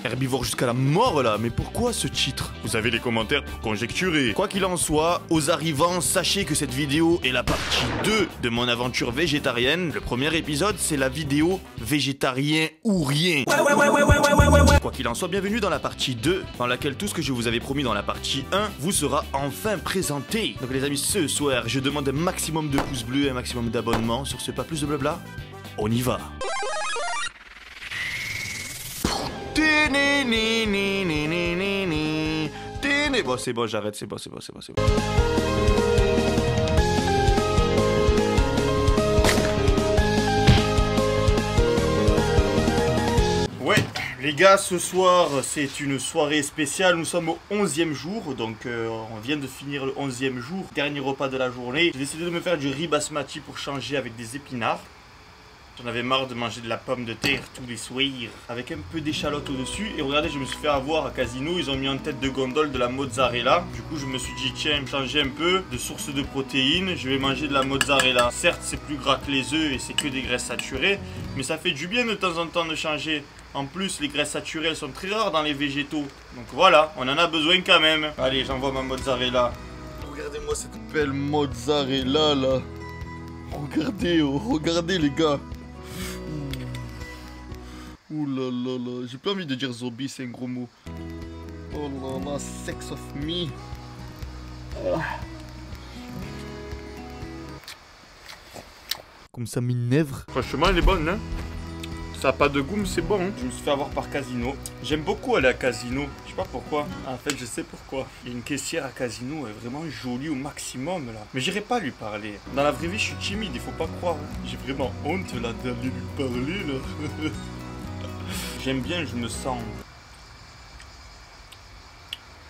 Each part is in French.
Herbivore jusqu'à la mort là, mais pourquoi ce titre? Vous avez les commentaires pour conjecturer. Quoi qu'il en soit, aux arrivants, sachez que cette vidéo est la partie 2 de mon aventure végétarienne. Le premier épisode, c'est la vidéo végétarien ou rien. Quoi qu'il en soit, bienvenue dans la partie 2, dans laquelle tout ce que je vous avais promis dans la partie 1 vous sera enfin présenté. Donc les amis, ce soir, je demande un maximum de pouces bleus et un maximum d'abonnements. Sur ce, pas plus de blabla, on y va. Bon, c'est bon, j'arrête, c'est bon. Ouais, les gars, ce soir, c'est une soirée spéciale. Nous sommes au 11e jour, donc on vient de finir le 11e jour, dernier repas de la journée. J'ai décidé de me faire du riz basmati pour changer avec des épinards. J'en avais marre de manger de la pomme de terre tous les soirs avec un peu d'échalote au-dessus. Et regardez, je me suis fait avoir à Casino. Ils ont mis en tête de gondole de la mozzarella. Du coup, je me suis dit, tiens, changer un peu de source de protéines. Je vais manger de la mozzarella. Certes, c'est plus gras que les œufs et c'est que des graisses saturées. Mais ça fait du bien de temps en temps de changer. En plus, les graisses saturées, elles sont très rares dans les végétaux. Donc voilà, on en a besoin quand même. Allez, j'envoie ma mozzarella. Regardez-moi cette belle mozzarella là. Regardez, oh, regardez les gars. Ouh là là là, j'ai pas envie de dire zombie, c'est un gros mot. Oh là là, sex of me. Comme ça m'énerve. Franchement, elle est bonne, hein. Ça a pas de goût, mais c'est bon. Hein. Je me suis fait avoir par Casino. J'aime beaucoup aller à Casino. Je sais pas pourquoi. En fait, je sais pourquoi. Il y a une caissière à Casino, elle est vraiment jolie au maximum là. Mais j'irai pas lui parler. Dans la vraie vie, je suis timide, il faut pas croire. Hein. J'ai vraiment honte là d'aller lui parler là. J'aime bien, je me sens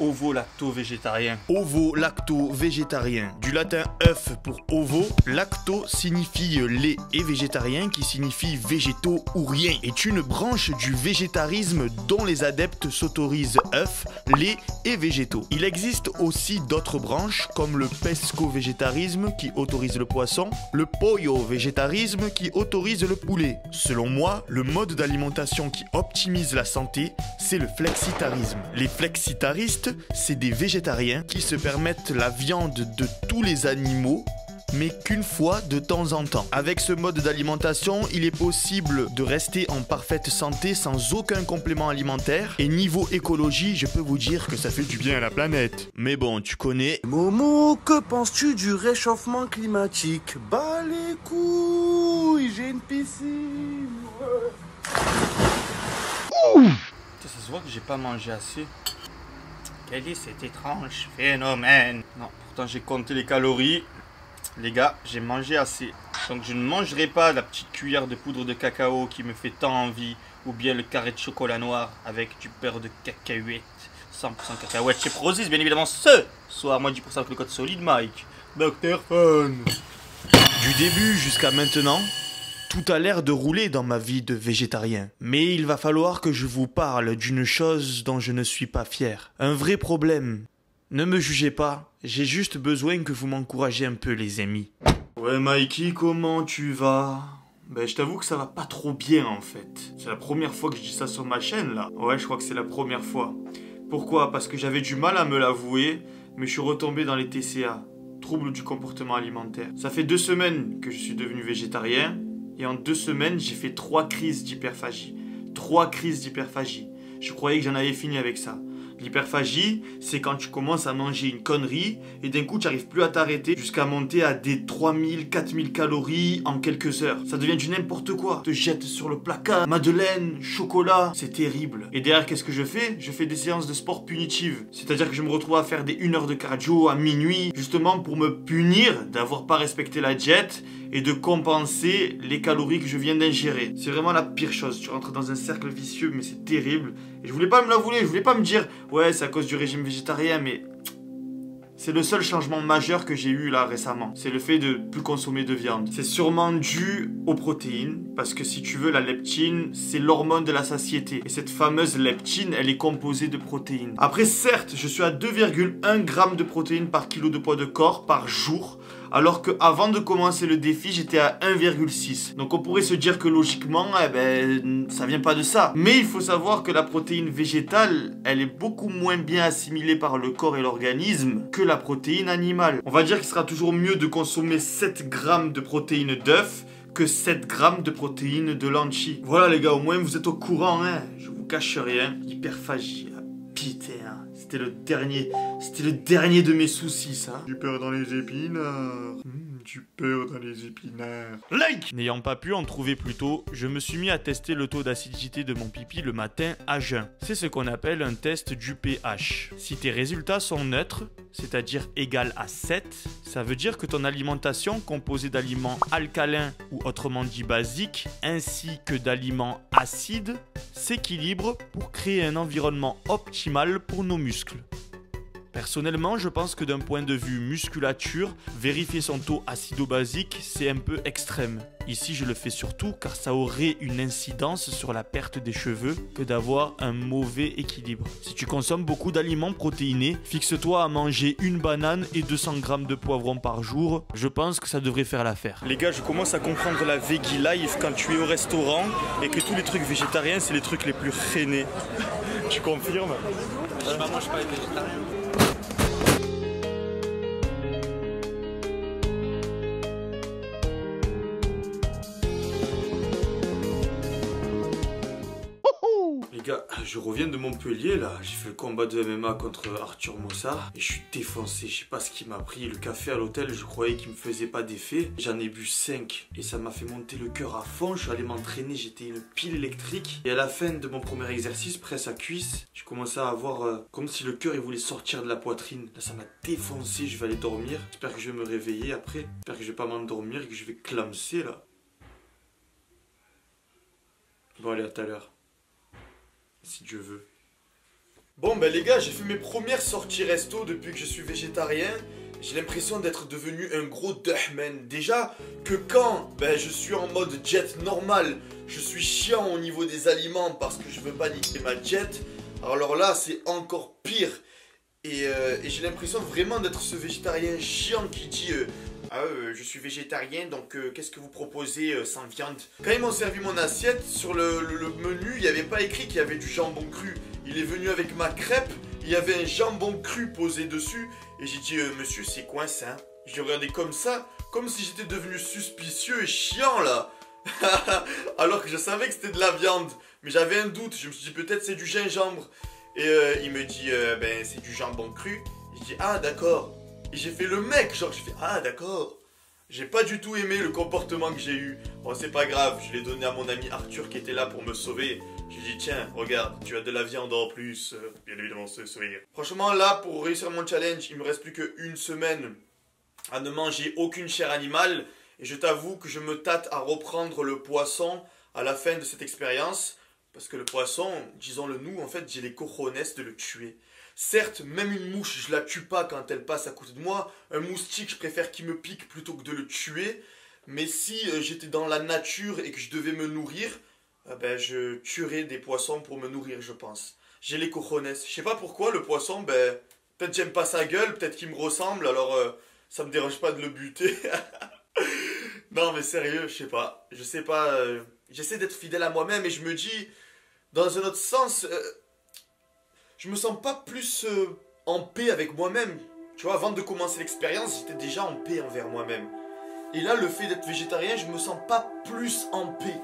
ovo-lacto-végétarien. Ovo-lacto-végétarien. Du latin œuf pour ovo. Lacto signifie lait et végétarien qui signifie végétaux ou rien. Est une branche du végétarisme dont les adeptes s'autorisent œufs, lait et végétaux. Il existe aussi d'autres branches comme le pesco-végétarisme qui autorise le poisson, le pollo-végétarisme qui autorise le poulet. Selon moi, le mode d'alimentation qui optimise la santé, c'est le flexitarisme. Les flexitaristes, c'est des végétariens qui se permettent la viande de tous les animaux, mais qu'une fois de temps en temps. Avec ce mode d'alimentation, il est possible de rester en parfaite santé sans aucun complément alimentaire. Et niveau écologie, je peux vous dire que ça fait du bien à la planète. Mais bon, tu connais. Momo, que penses-tu du réchauffement climatique? Bah les couilles, j'ai une piscine. Ça se voit que j'ai pas mangé assez. Quel est cet étrange phénomène? Non, pourtant j'ai compté les calories. Les gars, j'ai mangé assez. Donc je ne mangerai pas la petite cuillère de poudre de cacao qui me fait tant envie. Ou bien le carré de chocolat noir avec du beurre de cacahuète. 100% cacahuète chez Prozis, bien évidemment ce soir. Moins 10% avec le code solide Mike. Dr Fun. Du début jusqu'à maintenant, tout a l'air de rouler dans ma vie de végétarien. Mais il va falloir que je vous parle d'une chose dont je ne suis pas fier. Un vrai problème. Ne me jugez pas, j'ai juste besoin que vous m'encouragez un peu les amis. Ouais Mikey, comment tu vas? Ben je t'avoue que ça va pas trop bien en fait. C'est la première fois que je dis ça sur ma chaîne là. Ouais, je crois que c'est la première fois. Pourquoi? Parce que j'avais du mal à me l'avouer, mais je suis retombé dans les TCA. Troubles du comportement alimentaire. Ça fait 2 semaines que je suis devenu végétarien. Et en 2 semaines, j'ai fait 3 crises d'hyperphagie. 3 crises d'hyperphagie. Je croyais que j'en avais fini avec ça. L'hyperphagie, c'est quand tu commences à manger une connerie et d'un coup tu n'arrives plus à t'arrêter jusqu'à monter à des 3000, 4000 calories en quelques heures. Ça devient du n'importe quoi. Te jette sur le placard, madeleine, chocolat, c'est terrible. Et derrière, qu'est-ce que je fais? Je fais des séances de sport punitives. C'est-à-dire que je me retrouve à faire des 1 heure de cardio à minuit, justement pour me punir d'avoir pas respecté la diète et de compenser les calories que je viens d'ingérer. C'est vraiment la pire chose. Tu rentres dans un cercle vicieux, mais c'est terrible. Et je voulais pas me l'avouer, je voulais pas me dire ouais, c'est à cause du régime végétarien, mais c'est le seul changement majeur que j'ai eu là récemment. C'est le fait de plus consommer de viande. C'est sûrement dû aux protéines, parce que si tu veux, la leptine, c'est l'hormone de la satiété. Et cette fameuse leptine, elle est composée de protéines. Après, certes, je suis à 2,1 g de protéines par kilo de poids de corps par jour, alors qu'avant de commencer le défi, j'étais à 1,6. Donc on pourrait se dire que logiquement, eh ben, ça vient pas de ça. Mais il faut savoir que la protéine végétale, elle est beaucoup moins bien assimilée par le corps et l'organisme que la protéine animale. On va dire qu'il sera toujours mieux de consommer 7 grammes de protéines d'œuf que 7 grammes de protéines de lentilles. Voilà les gars, au moins vous êtes au courant, hein. Je vous cache rien. Hyperphagie, ah, putain, c'était le dernier de mes soucis, ça. Du beurre dans les épinards. Du beurre dans les épinards. Like! N'ayant pas pu en trouver plus tôt, je me suis mis à tester le taux d'acidité de mon pipi le matin à jeun. C'est ce qu'on appelle un test du pH. Si tes résultats sont neutres, c'est-à-dire égal à 7, ça veut dire que ton alimentation, composée d'aliments alcalins ou autrement dit basiques, ainsi que d'aliments acides, s'équilibre pour créer un environnement optimal pour nos muscles. Personnellement, je pense que d'un point de vue musculature, vérifier son taux acido-basique, c'est un peu extrême. Ici, je le fais surtout car ça aurait une incidence sur la perte des cheveux que d'avoir un mauvais équilibre. Si tu consommes beaucoup d'aliments protéinés, fixe-toi à manger une banane et 200 grammes de poivrons par jour. Je pense que ça devrait faire l'affaire. Les gars, je commence à comprendre la veggie life quand tu es au restaurant et que tous les trucs végétariens, c'est les trucs les plus rainés. Tu confirmes? Moi, je suis pas végétarien. Les gars, je reviens de Montpellier là, j'ai fait le combat de MMA contre Arthur Mossard et je suis défoncé, je sais pas ce qui m'a pris. Le café à l'hôtel, je croyais qu'il me faisait pas d'effet. J'en ai bu 5 et ça m'a fait monter le cœur à fond. Je suis allé m'entraîner, j'étais une pile électrique. Et à la fin de mon premier exercice, presse à cuisse, je commençais à avoir comme si le cœur il voulait sortir de la poitrine. Là ça m'a défoncé, je vais aller dormir. J'espère que je vais me réveiller après. J'espère que je vais pas m'endormir et que je vais clamser là. Bon allez, à tout à l'heure. Si Dieu veut. Bon ben les gars, j'ai fait mes premières sorties resto depuis que je suis végétarien. J'ai l'impression d'être devenu un gros duhman. Déjà que quand je suis en mode jet normal, je suis chiant au niveau des aliments parce que je veux pas niquer ma jet. Alors là c'est encore pire. Et j'ai l'impression vraiment d'être ce végétarien chiant qui dit je suis végétarien, donc qu'est-ce que vous proposez sans viande? Quand ils m'ont servi mon assiette, sur le menu, il n'y avait pas écrit qu'il y avait du jambon cru. Il est venu avec ma crêpe, il y avait un jambon cru posé dessus. Et j'ai dit, monsieur, c'est quoi ça? Je l'ai regardé comme ça, comme si j'étais devenu suspicieux et chiant là. Alors que je savais que c'était de la viande. Mais j'avais un doute, je me suis dit peut-être c'est du gingembre. Et il me dit, c'est du jambon cru. Et je dis, ah d'accord. Et j'ai fait le mec, genre j'ai fait ah d'accord. J'ai pas du tout aimé le comportement que j'ai eu. Bon c'est pas grave, je l'ai donné à mon ami Arthur qui était là pour me sauver. Je lui ai dit tiens regarde, tu as de la viande en plus, bien évidemment ce sourire. Franchement là pour réussir mon challenge, il me reste plus qu'une semaine à ne manger aucune chair animale. Et je t'avoue que je me tâte à reprendre le poisson à la fin de cette expérience. Parce que le poisson, disons-le nous, en fait j'ai les cojones de le tuer. Certes, même une mouche, je la tue pas quand elle passe à côté de moi. Un moustique, je préfère qu'il me pique plutôt que de le tuer. Mais si j'étais dans la nature et que je devais me nourrir, je tuerais des poissons pour me nourrir, je pense. J'ai les cojones. Je sais pas pourquoi, le poisson, peut-être j'aime pas sa gueule, peut-être qu'il me ressemble, alors ça me dérange pas de le buter. Non, mais sérieux, je sais pas. J'essaie d'être fidèle à moi-même et je me dis, dans un autre sens... je me sens pas plus en paix avec moi-même. Tu vois, avant de commencer l'expérience, j'étais déjà en paix envers moi-même. Et là, le fait d'être végétarien, je me sens pas plus en paix.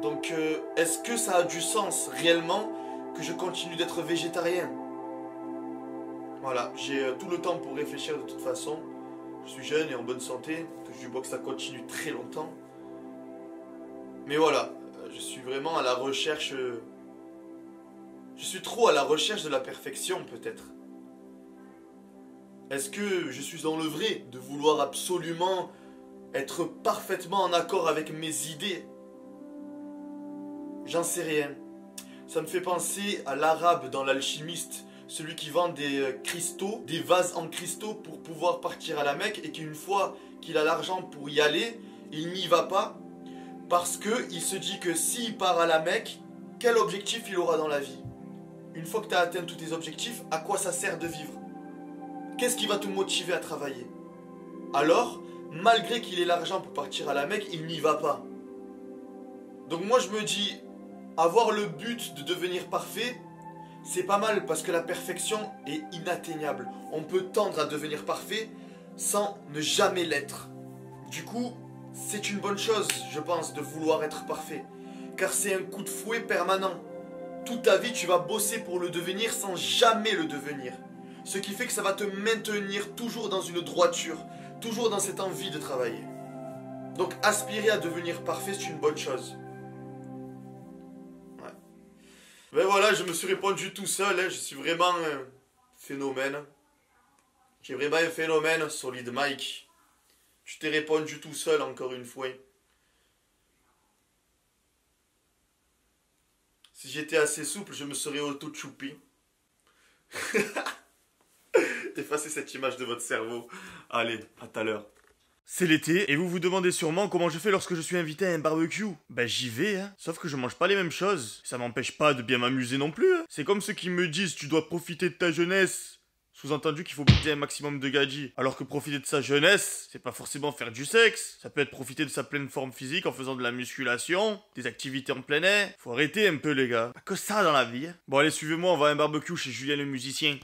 Donc, est-ce que ça a du sens réellement que je continue d'être végétarien? Voilà, j'ai tout le temps pour réfléchir de toute façon. Je suis jeune et en bonne santé. Je du bois que ça continue très longtemps. Mais voilà, je suis vraiment à la recherche... Je suis trop à la recherche de la perfection, peut-être. Est-ce que je suis dans le vrai de vouloir absolument être parfaitement en accord avec mes idées? J'en sais rien. Ça me fait penser à l'arabe dans l'alchimiste, celui qui vend des cristaux, des vases en cristaux pour pouvoir partir à la Mecque et qu'une fois qu'il a l'argent pour y aller, il n'y va pas parce qu'il se dit que s'il part à la Mecque, quel objectif il aura dans la vie? Une fois que tu as atteint tous tes objectifs, à quoi ça sert de vivre? Qu'est-ce qui va te motiver à travailler? Alors, malgré qu'il ait l'argent pour partir à la Mecque, il n'y va pas. Donc moi je me dis, avoir le but de devenir parfait, c'est pas mal parce que la perfection est inatteignable. On peut tendre à devenir parfait sans ne jamais l'être. Du coup, c'est une bonne chose, je pense, de vouloir être parfait. Car c'est un coup de fouet permanent. Toute ta vie, tu vas bosser pour le devenir sans jamais le devenir. Ce qui fait que ça va te maintenir toujours dans une droiture, toujours dans cette envie de travailler. Donc aspirer à devenir parfait, c'est une bonne chose. Ouais. Ben voilà, je me suis répondu tout seul, hein. Je suis vraiment un phénomène. J'ai vraiment un phénomène, Solid Mike. Tu t'es répondu tout seul encore une fois. Si j'étais assez souple, je me serais auto-choupi. Effacez cette image de votre cerveau. Allez, à tout à l'heure. C'est l'été, et vous vous demandez sûrement comment je fais lorsque je suis invité à un barbecue. Ben j'y vais, hein. Sauf que je mange pas les mêmes choses. Ça m'empêche pas de bien m'amuser non plus, hein. C'est comme ceux qui me disent tu dois profiter de ta jeunesse. Sous-entendu qu'il faut buter un maximum de gadgets. Alors que profiter de sa jeunesse, c'est pas forcément faire du sexe. Ça peut être profiter de sa pleine forme physique en faisant de la musculation, des activités en plein air. Faut arrêter un peu les gars. Pas que ça dans la vie, hein. Bon allez, suivez-moi, on va à un barbecue chez Julien le musicien.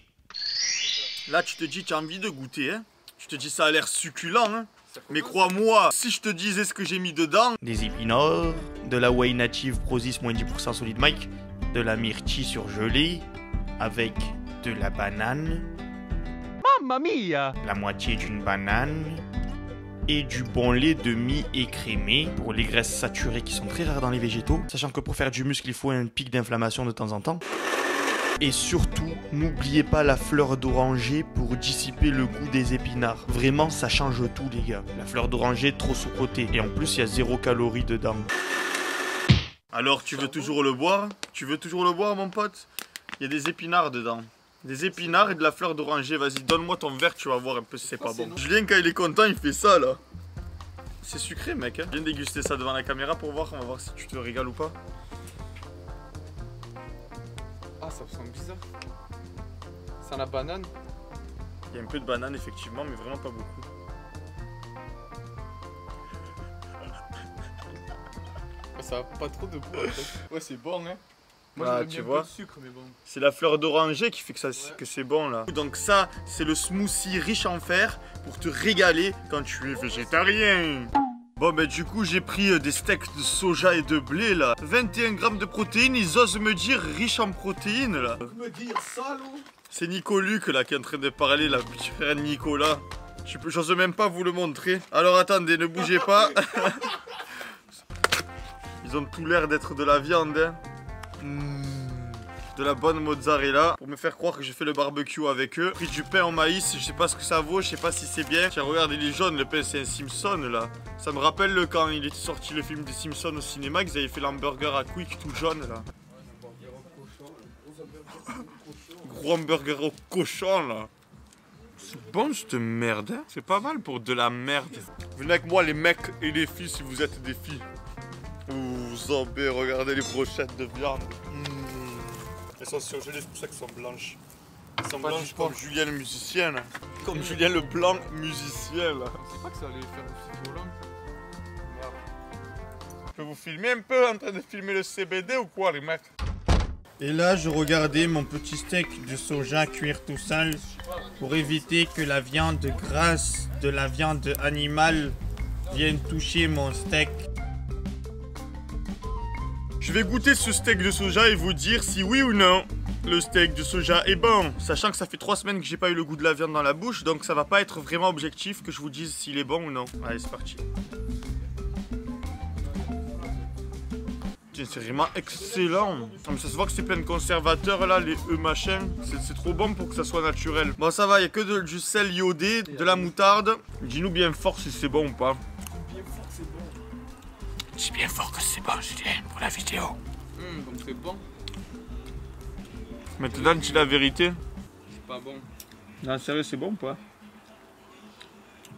Là tu te dis tu as envie de goûter, hein. Tu te dis ça a l'air succulent, hein. Mais crois-moi, si je te disais ce que j'ai mis dedans... Des épinards, de la whey native Prozis moins 10% Solid Mike, de la myrtille surgelée, avec de la banane... Mamma mia! La moitié d'une banane, et du bon lait demi-écrémé, pour les graisses saturées qui sont très rares dans les végétaux, sachant que pour faire du muscle, il faut un pic d'inflammation de temps en temps. Et surtout, n'oubliez pas la fleur d'oranger pour dissiper le goût des épinards. Vraiment, ça change tout, les gars. La fleur d'oranger, trop sous-cotée. Et en plus, il y a 0 calories dedans. Alors, tu veux toujours le boire? Tu veux toujours le boire, mon pote? Il y a des épinards dedans. Des épinards et de la fleur d'oranger. Vas-y, donne-moi ton verre, tu vas voir un peu si c'est pas bon. Julien, quand il est content, il fait ça, là. C'est sucré, mec, hein. Viens déguster ça devant la caméra pour voir. On va voir si tu te régales ou pas. Ah, ça sent bizarre. C'est la banane. Il y a un peu de banane, effectivement, mais vraiment pas beaucoup. Ça a pas trop de goût, en fait. Ouais, c'est bon, hein. Moi, Ah, j'aime tu bien vois, un peu de sucre, mais bon. c'est la fleur d'oranger qui fait que c'est bon, là. Donc ça, c'est le smoothie riche en fer pour te régaler quand tu es végétarien. Bon, ben du coup, j'ai pris des steaks de soja et de blé, là. 21 grammes de protéines, ils osent me dire riche en protéines, là. Me dire ça, là. C'est Nico-Luc, là, qui est en train de parler, là, petit frère Nicolas. J'ose même pas vous le montrer. Alors, attendez, ne bougez pas. Ils ont tout l'air d'être de la viande, hein. De la bonne mozzarella pour me faire croire que j'ai fait le barbecue avec eux. Pris du pain en maïs, je sais pas ce que ça vaut, je sais pas si c'est bien. Tiens, regarde, il est jaune, le pain, c'est un Simpson là. Ça me rappelle quand il était sorti le film des Simpsons au cinéma, qu'ils avaient fait l'hamburger à Quick tout jaune là. Gros hamburger au cochon là. C'est bon cette merde, hein. C'est pas mal pour de la merde. Venez avec moi les mecs et les filles si vous êtes des filles. Ouh, zombie, regardez les brochettes de viande. Elles sont surgelées, c'est pour ça qu'elles sont blanches. Elles sont blanches comme Julien le musicien là. Comme Julien le blanc musicien là. Je sais pas que ça allait faire aussi violent. Merde. Je peux vous filmer un peu en train de filmer le CBD ou quoi les mecs? Et là je regardais mon petit steak de soja cuire tout seul pour éviter que la viande grasse de la viande animale vienne toucher mon steak. Je vais goûter ce steak de soja et vous dire si oui ou non le steak de soja est bon. Sachant que ça fait 3 semaines que j'ai pas eu le goût de la viande dans la bouche, donc ça va pas être vraiment objectif que je vous dise s'il est bon ou non. Allez, c'est parti. Tiens, c'est vraiment excellent. Comme ça se voit que c'est plein de conservateurs là, les machin. C'est trop bon pour que ça soit naturel. Bon, ça va, il y a que du sel iodé, de la moutarde. Dis-nous bien fort si c'est bon ou pas. C'est bien fort que c'est bon, Julien, pour la vidéo. Donc c'est bon. Maintenant, dis la vérité. C'est pas bon. Non, sérieux, c'est bon ou pas?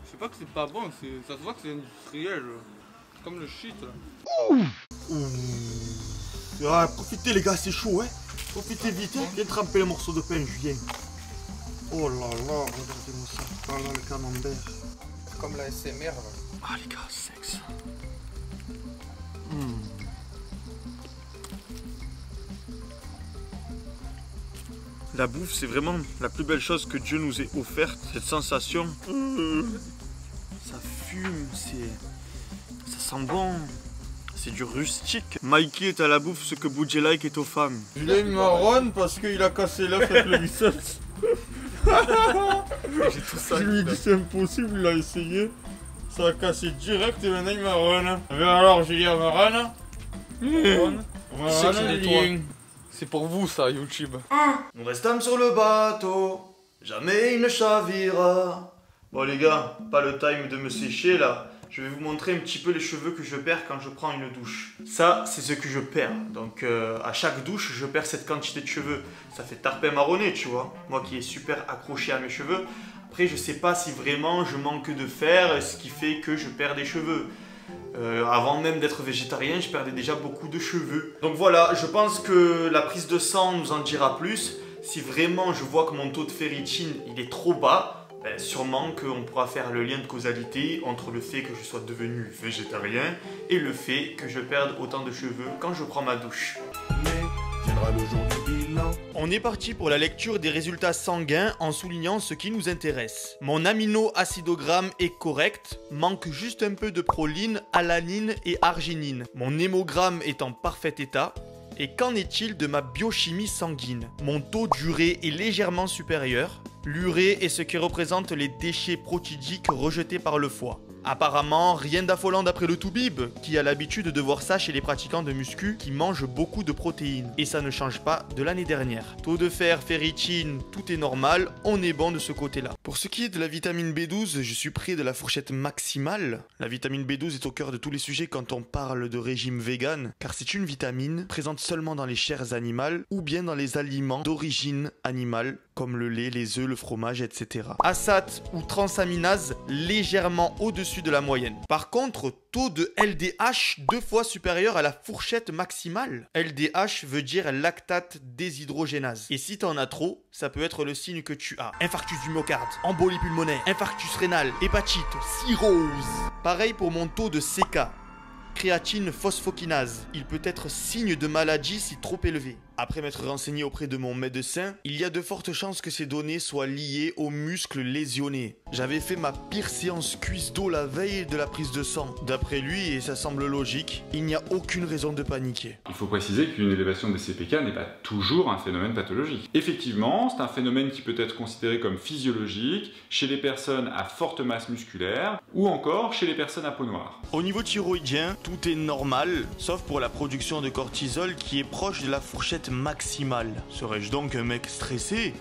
C'est pas que c'est pas bon, ça se voit que c'est industriel. C'est comme le shit là. Ah, profitez les gars, c'est chaud, hein. Profitez vite, hein. Viens tremper le morceau de pain, Julien. Oh là là, regardez-moi ça. Oh là, le camembert. comme la SMR là. Ah les gars, sexe. La bouffe, c'est vraiment la plus belle chose que Dieu nous ait offerte. Cette sensation. Ça fume, ça sent bon. C'est du rustique. Mikey est à la bouffe ce que Boudjelike est aux femmes. Je l'ai marronne parce qu'il a cassé l'œuf avec le biceps. J'ai tout ça. Je lui ai dit c'est impossible, il a essayé. Ça a cassé direct et maintenant il marronne. Mais alors Julien marronne. C'est pour vous ça, YouTube. Nous restâmes sur le bateau, jamais il ne chavira. Bon les gars, pas le time de me sécher là. Je vais vous montrer un petit peu les cheveux que je perds quand je prends une douche. Ça, c'est ce que je perds. Donc à chaque douche, je perds cette quantité de cheveux. Ça fait tarpin marronné, tu vois. Moi qui est super accroché à mes cheveux. Après, je sais pas si vraiment je manque de fer, ce qui fait que je perds des cheveux. Avant même d'être végétarien, je perdais déjà beaucoup de cheveux. Donc voilà, je pense que la prise de sang nous en dira plus. Si vraiment je vois que mon taux de ferritine il est trop bas, ben, sûrement qu'on pourra faire le lien de causalité entre le fait que je sois devenu végétarien et le fait que je perde autant de cheveux quand je prends ma douche. Mais viendra le jour du bilan. On est parti pour la lecture des résultats sanguins en soulignant ce qui nous intéresse. Mon aminoacidogramme est correct, manque juste un peu de proline, alanine et arginine. Mon hémogramme est en parfait état. Et qu'en est-il de ma biochimie sanguine? Mon taux d'urée est légèrement supérieur. L'urée est ce qui représente les déchets protidiques rejetés par le foie. Apparemment, rien d'affolant d'après le toubib, qui a l'habitude de voir ça chez les pratiquants de muscu qui mangent beaucoup de protéines. Et ça ne change pas de l'année dernière. Taux de fer, ferritine, tout est normal, on est bon de ce côté-là. Pour ce qui est de la vitamine B12, je suis près de la fourchette maximale. La vitamine B12 est au cœur de tous les sujets quand on parle de régime vegan, car c'est une vitamine présente seulement dans les chairs animales ou bien dans les aliments d'origine animale, comme le lait, les œufs, le fromage, etc. ASAT ou transaminase légèrement au-dessus de la moyenne. Par contre, taux de LDH 2 fois supérieur à la fourchette maximale. LDH veut dire lactate déshydrogénase. Et si t'en as trop, ça peut être le signe que tu as infarctus du myocarde, embolie pulmonaire, infarctus rénal, hépatite, cirrhose. Pareil pour mon taux de CK. Créatine phosphokinase. Il peut être signe de maladie si trop élevé. Après m'être renseigné auprès de mon médecin, il y a de fortes chances que ces données soient liées aux muscles lésionnés. J'avais fait ma pire séance cuisse d'eau la veille de la prise de sang. D'après lui, et ça semble logique, il n'y a aucune raison de paniquer. Il faut préciser qu'une élévation des CPK n'est pas toujours un phénomène pathologique. Effectivement, c'est un phénomène qui peut être considéré comme physiologique chez les personnes à forte masse musculaire ou encore chez les personnes à peau noire. Au niveau thyroïdien, tout est normal, sauf pour la production de cortisol qui est proche de la fourchette maximale. Serais-je donc un mec stressé?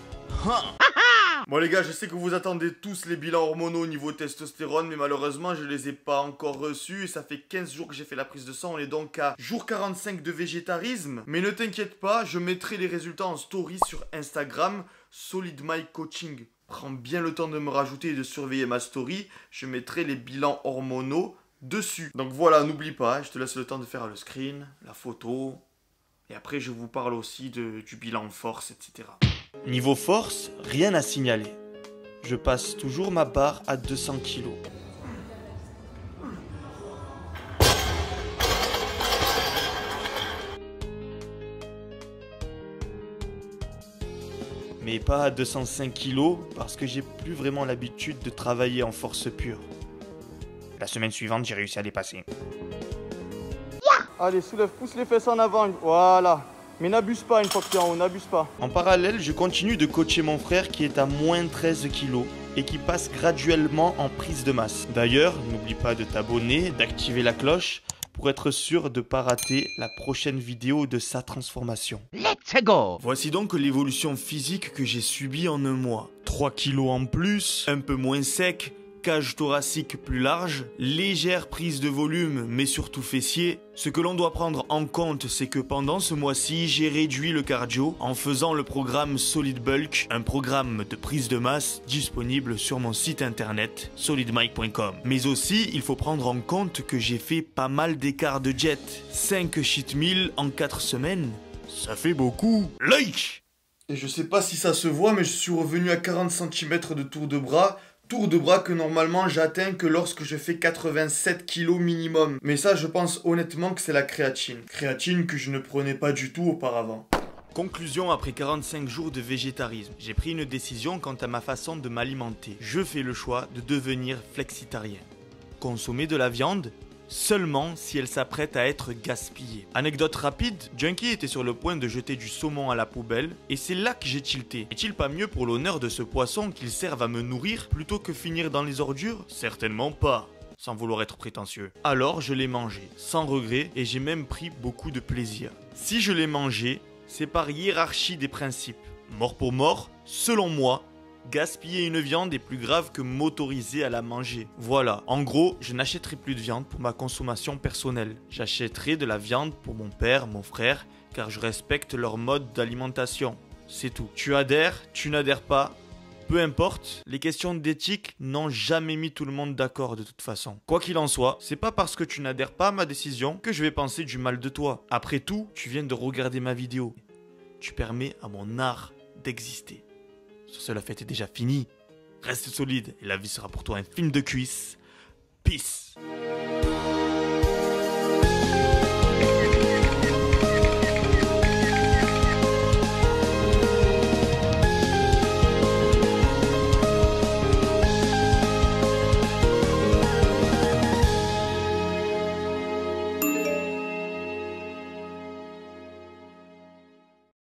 Bon les gars, je sais que vous attendez tous les bilans hormonaux au niveau testostérone, mais malheureusement je les ai pas encore reçus et ça fait 15 jours que j'ai fait la prise de sang, on est donc à jour 45 de végétarisme. Mais ne t'inquiète pas, je mettrai les résultats en story sur Instagram, Solid Mike Coaching. Prends bien le temps de me rajouter et de surveiller ma story, je mettrai les bilans hormonaux dessus. Donc voilà, n'oublie pas, je te laisse le temps de faire le screen, la photo... Et après, je vous parle aussi du bilan force, etc. Niveau force, rien à signaler. Je passe toujours ma barre à 200 kg. Mais pas à 205 kg parce que j'ai plus vraiment l'habitude de travailler en force pure. La semaine suivante, j'ai réussi à dépasser. Allez, soulève, pousse les fesses en avant. Voilà. Mais n'abuse pas une fois que tu es en haut, n'abuse pas. En parallèle, je continue de coacher mon frère qui est à moins 13 kg et qui passe graduellement en prise de masse. D'ailleurs, n'oublie pas de t'abonner, d'activer la cloche pour être sûr de ne pas rater la prochaine vidéo de sa transformation. Let's go! Voici donc l'évolution physique que j'ai subie en un mois. 3 kg en plus, un peu moins sec, cage thoracique plus large, légère prise de volume mais surtout fessier. Ce que l'on doit prendre en compte, c'est que pendant ce mois-ci, j'ai réduit le cardio en faisant le programme Solid Bulk, un programme de prise de masse disponible sur mon site internet solidmike.com. Mais aussi, il faut prendre en compte que j'ai fait pas mal d'écarts de jet. 5 cheat meals en 4 semaines, ça fait beaucoup. Like! Et je sais pas si ça se voit, mais je suis revenu à 40 cm de tour de bras, Tour de bras que normalement j'atteins que lorsque je fais 87 kilos minimum. Mais ça, je pense honnêtement que c'est la créatine. Créatine que je ne prenais pas du tout auparavant. Conclusion après 45 jours de végétarisme. J'ai pris une décision quant à ma façon de m'alimenter. Je fais le choix de devenir flexitarien. Consommer de la viande seulement si elle s'apprête à être gaspillée. Anecdote rapide, Junkie était sur le point de jeter du saumon à la poubelle et c'est là que j'ai tilté. Est-il pas mieux pour l'honneur de ce poisson qu'il serve à me nourrir plutôt que finir dans les ordures? Certainement pas, sans vouloir être prétentieux. Alors je l'ai mangé, sans regret, et j'ai même pris beaucoup de plaisir. Si je l'ai mangé, c'est par hiérarchie des principes. Mort pour mort, selon moi, gaspiller une viande est plus grave que m'autoriser à la manger. Voilà, en gros, je n'achèterai plus de viande pour ma consommation personnelle. J'achèterai de la viande pour mon père, mon frère, car je respecte leur mode d'alimentation. C'est tout. Tu adhères, tu n'adhères pas, peu importe, les questions d'éthique n'ont jamais mis tout le monde d'accord de toute façon. Quoi qu'il en soit, c'est pas parce que tu n'adhères pas à ma décision que je vais penser du mal de toi. Après tout, tu viens de regarder ma vidéo. Tu permets à mon art d'exister. Sur ce, la fête est déjà finie. Reste solide et la vie sera pour toi un film de cuisse. Peace.